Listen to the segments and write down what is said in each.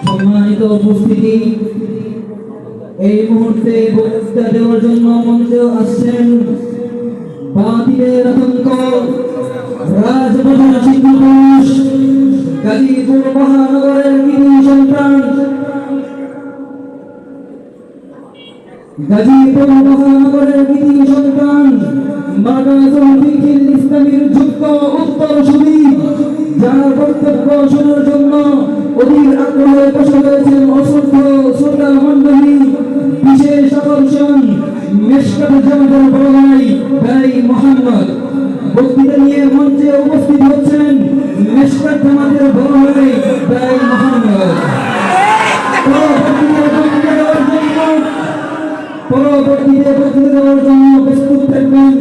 সম্মানিত উপস্থিতি, এই মুহূর্তে বক্তৃতা দেওয়ার জন্য মঞ্চে আসছেন বাতিলের আতঙ্ক রাজপথের সিংহপুরুষ গাজীপুর মহানগরের কৃতি সন্তান, গাজীপুর মহানগরের কৃতি সন্তান মাদ্রাসাতুল ফিকহিল ইসলামীর যোগ্য উত্তরসূরি, যার বক্তব্য শোনার জন্য অধীর আগ্রহে বসে রয়েছেন অসংখ্য শ্রোতা মণ্ডলী। বিশেষ আকর্ষণ মেশকাত জামাতের বড় ভাই মোহাম্মদ। বক্তৃতা নিয়ে মঞ্চে উপস্থিত হচ্ছেন মেশকাত জামাতের বড় ভাই মোহাম্মদ। পরবর্তীতে বক্তৃতা দেওয়ার জন্য প্রস্তুত থাকবেন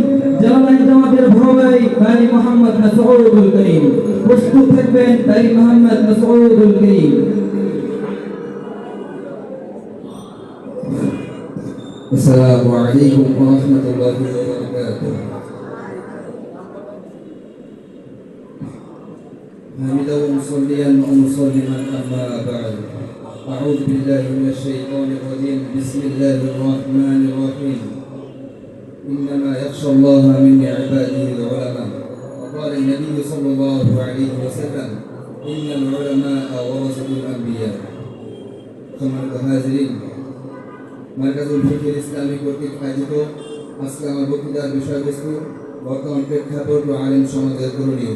জালালাইন জামাতের বড় ভাই মোহাম্মদ মাসউদুল করিম। প্রস্তুত থাকবেন ভাই মোহাম্মদ মাসউদুল করিম। আসসালামু আলাইকুম ওয়া রাহমাতুল্লাহি ওয়া বারাকাতুহু। হামিদাও মুসাল্লিয়ান ওয়া মুসাল্লিমান আম্মা বা'দ। আউযু বিল্লাহি মিনাশ শাইতানির রাজীম। বিসমিল্লাহির রাহমানির রাহিম। ইন্নামা ইয়াখশাল্লাহা মিন ইবাদিহিল উলামা। وقال النبي صلى الله عليه وسلم إن العلماء ورثة الأنبياء। সম্মানিত হাজিরিন, মার্কাজুল ফিকহিল ইসলামী কর্তৃক আয়োজিত আজকে আমার বক্তৃতার বিষয়বস্তু বর্তমান প্রেক্ষাপট ও আলেম সমাজের করণীয়।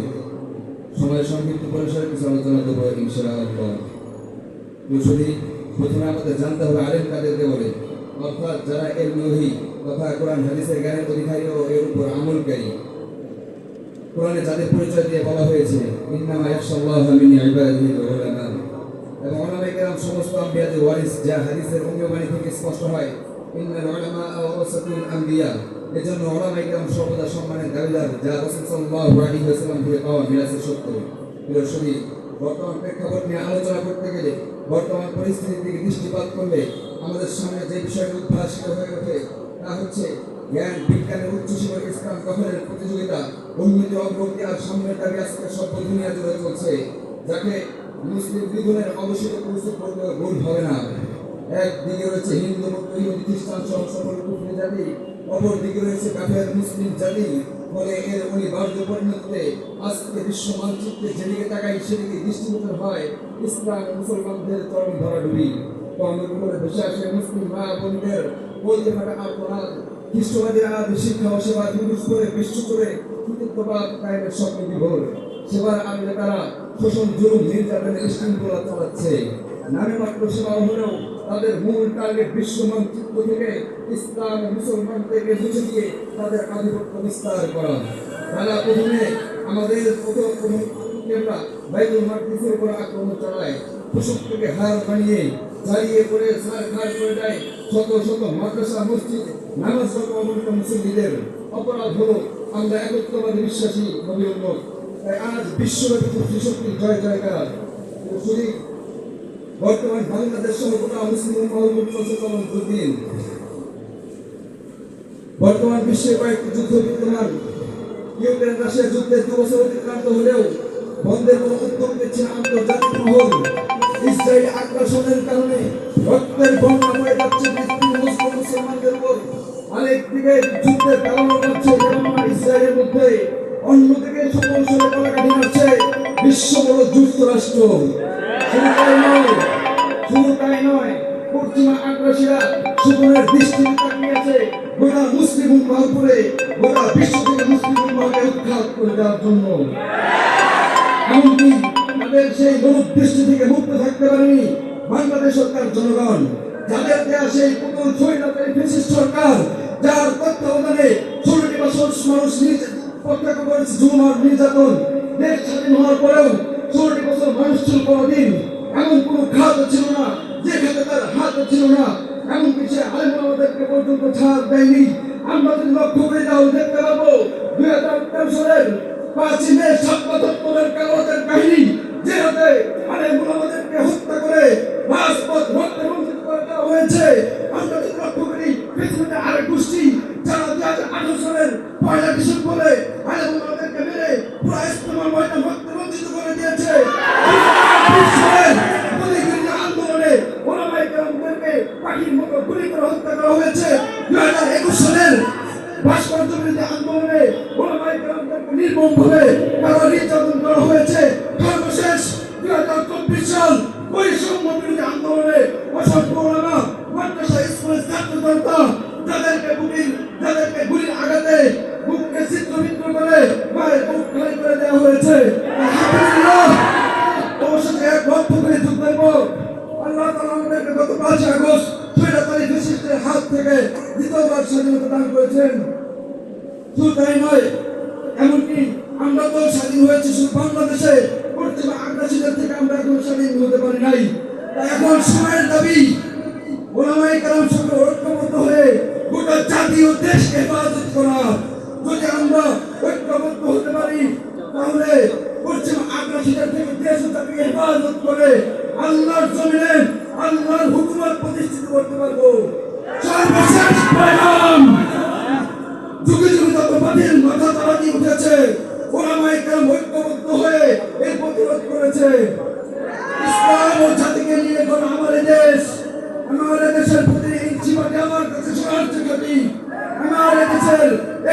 সময় সংক্ষিপ্ত পরিসরে কিছু আলোচনা করব ইনশাআল্লাহ। যদি প্রথমে আমাদের জানতে হবে আলেম কাদেরকে বলে, অর্থাৎ যারা এর নহি তথা কোরআন হাদিসের জ্ঞানের অধিকারী ও এর উপর আমলকারী। কোরআনে যাদের পরিচয় দিয়ে বলা হয়েছে ইন্নামা ইয়াখশাল্লাহা মিন ইবাদিহিল উলামা, এবং উলামায়ে কেরাম সমস্ত আম্বিয়াদের ওয়ারিস, যা হাদিসের অঙ্গবাণী থেকে স্পষ্ট হয় ইন্নাল উলামা ওয়ারাসাতুল আম্বিয়া। এজন্য উলামায়ে কেরাম সর্বদা সম্মানের দাবিদার, যা রাসূল সাল্লাল্লাহু আলাইহি ওয়াসাল্লাম থেকে পাওয়া মিরাসের সত্য। শুধু বর্তমান প্রেক্ষাপট নিয়ে আলোচনা করতে গেলে, বর্তমান পরিস্থিতির দিকে দৃষ্টিপাত করলে আমাদের সামনে যে বিষয়টি উদ্ভাসিত হয়ে ওঠে তা হচ্ছে জ্ঞান বিজ্ঞানের উচ্চশিখর স্থান দখলের প্রতিযোগিতা, উন্নতি অগ্রগতি আর সামনের দাবি আজকে সব দুনিয়া জুড়ে চলছে, যাকে মুসলিম লিগনের অবশ্যই প্রস্তুত করতে ভুল হবে না। একদিকে রয়েছে হিন্দু, ইহুদি, খ্রিস্টান সহ সকল কুফরি জাতি, অপর দিকে রয়েছে কাফের মুসলিম জাতি। ফলে এর অনিবার্য পরিণতিতে আজকে বিশ্ব মানচিত্রে যেদিকে তাকাই সেদিকে দৃষ্টিগোচর হয় ইসলাম মুসলমানদের চরম ধরাডুবি। কর্মগুলোর ভেসে আসে মুসলিম মা বোনদের বলতে ফাটা আত্মনাদ। খ্রিস্টবাদীরা আজ শিক্ষা ও সেবা দিবস করে বিশ্ব করে কৃতিত্ববাদ কায়েমের স্বপ্ন বিভোর। সেবার আগে তারা শোষণ, জুলুম, নির্যাতনের শৃঙ্খলা চালাচ্ছে। নামে মাত্র সেবা হলেও তাদের মূল টার্গেট বিশ্ব মানচিত্র থেকে ইসলাম ও মুসলমানদেরকে মুছে দিয়ে তাদের আধিপত্য বিস্তার করা। তারা প্রথমে আমাদের কেবলা বাইতুল মাকদিসের উপর আক্রমণ চালায়, প্রশস্তকে হার বানিয়ে জ্বালিয়ে করে ছাড়খাড় করে দেয় শত শত মাদ্রাসা, মসজিদ, নামাজরত অবনত মুসল্লিদের। অপরাধ হলো আমরা একত্ববাদী বিশ্বাসী নবী উম্মত। তাই আজ বিশ্বব্যাপী কুফরি শক্তির জয় জয়কার। শুধু বর্তমান বাংলাদেশ সহ গোটা মুসলিম উম্মাহর সচেতন দুর্দিন। বর্তমান বিশ্বে কয়েকটি যুদ্ধ বিদ্যমান। ইউক্রেন রাশিয়া যুদ্ধের 2 বছর অতিক্রান্ত হলেও বন্ধের কোনো উদ্যোগ দিচ্ছে না আন্তর্জাতিক মহল। ইসরায়েলি আগ্রাসনের কারণে রক্তের বন্যা বয়ে যাচ্ছে পৃথিবীর মুসলিম মুসলমানদের উপর। আরেকদিকে যুদ্ধের কারণ হচ্ছে ইসরায়েলের মধ্যে, অন্যদিকে সকল সরে কলাকাঠি নাড়ছে বিশ্ব বড় যুক্তরাষ্ট্র। শুধু তাই নয়, পশ্চিমা আগ্রাসীরা সুবর্ণের দৃষ্টি তাকিয়েছে গোটা মুসলিম উম্মাহর উপরে, গোটা বিশ্ব থেকে মুসলিম উম্মাহকে উৎখাত করে দেওয়ার জন্য। এমনকি তাদের সেই লোক দৃষ্টি থেকে মুক্ত থাকতে পারেনি বাংলাদেশ সরকার, জনগণ, যাদের দেয়া সেই পুতুল স্বৈরাচারী ফ্যাসিস্ট সরকার, যার তত্ত্বাবধানে 16টি বছর মানুষ প্রত্যক্ষ করেছে জুলুম আর নির্যাতন। দেশ স্বাধীন হওয়ার পরেও 16টি বছর মানুষ ছিল কোনদিন এমন কোন খাত ছিল না যে খাতে তার হাত ছিল না। এমনকি সে আলেম আমাদেরকে পর্যন্ত ছাড় দেয়নি। আমরা যদি লক্ষ্য করে যাও দেখতে পাবো 2013 সালের 5 মে 77 কাগজের কাহিনী, যে হাতে আলেম আমাদেরকে হত্যা করে রাজপথ রক্তে বঞ্চিত করে দেওয়া হয়েছে। আমরা যদি লক্ষ্য করি পৃথিবীতে আরেক গোষ্ঠী যারা 2018 সালের 1 ডিসেম্বরে আলেম আমাদেরকে মেরে পুরো ইস্তেমার ময়দান রক্তে বঞ্চিত করে দিয়েছে। নির্মমভাবে তারা নির্যাতন করা হয়েছে। সর্বশেষ 2024 সাল বৈষম্য বিরোধী আন্দোলনে অসংখ্য ওলামা, মাদ্রাসা, স্কুলের ছাত্র জনতা যাদেরকে গুলির আঘাতে বুককে ছিদ্রবিদ্ধ করে মায়ের বুক খালি করে দেওয়া হয়েছে। আলহামদুলিল্লাহ, তোমার সাথে এক লক্ষ করে যোগ দেব। আল্লাহ তাআলা আমাদেরকে গত 5 আগস্ট স্বৈরাচারী ফ্যাসিস্টের হাত থেকে দ্বিতীয়বার স্বাধীনতা দান করেছেন। শুধু তাই নয়, এমনকি আমরা তো স্বাধীন হয়েছি শুধু বাংলাদেশে, পশ্চিমা আগ্রাসীদের থেকে আমরা এখন স্বাধীন হতে পারি নাই। তাই এখন সময়ের দাবি ওলামায়ে কেরাম সঙ্গে ঐক্যবদ্ধ হয়ে গোটা জাতি ও দেশকে হেফাজত করা। যদি আমরা ঐক্যবদ্ধ হতে পারি তাহলে পশ্চিমা আগ্রাসীদের থেকে দেশ ও জাতিকে হেফাজত করে আল্লাহর জমিনে আল্লাহর হুকুমত প্রতিষ্ঠিত করতে পারবো। সর্বশেষ পয়গাম, যুগে যুগে যত বাতিল মাথা তারা দিয়ে উঠেছে, ওলামায়ে কেরাম ঐক্যবদ্ধ হয়ে এই প্রতিরোধ করেছে। ইসলাম ও জাতিকে নিয়ে গড়া আমার এই দেশ, আমার এই দেশের প্রতি ইঞ্চি মাটি আমার কাছে সোনার চেয়ে। আমার এই দেশের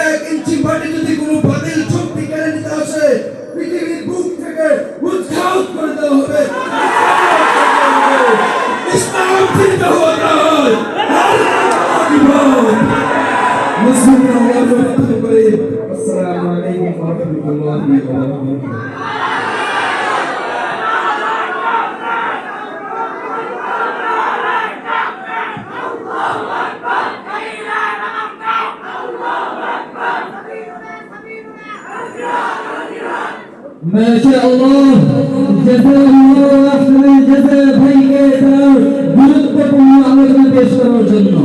1 ইঞ্চি মাটি যদি কোনো বাতিল শক্তি কেড়ে নিতে আসে, পৃথিবীর বুক থেকে উৎখাত করে দেওয়া হবে। ইসলাম জিন্দাবাদ। মুসলিম আল্লাহর রহমত করে। আসসালামু আলাইকুম ওয়া রাহমাতুল্লাহি ওয়া বারাকাতুহু। মাশাআল্লাহ, জাযাকাল্লাহু আহসানাল জাযা ভাইকে তার গুরুত্বপূর্ণ আলোচনা পেশ করার জন্য।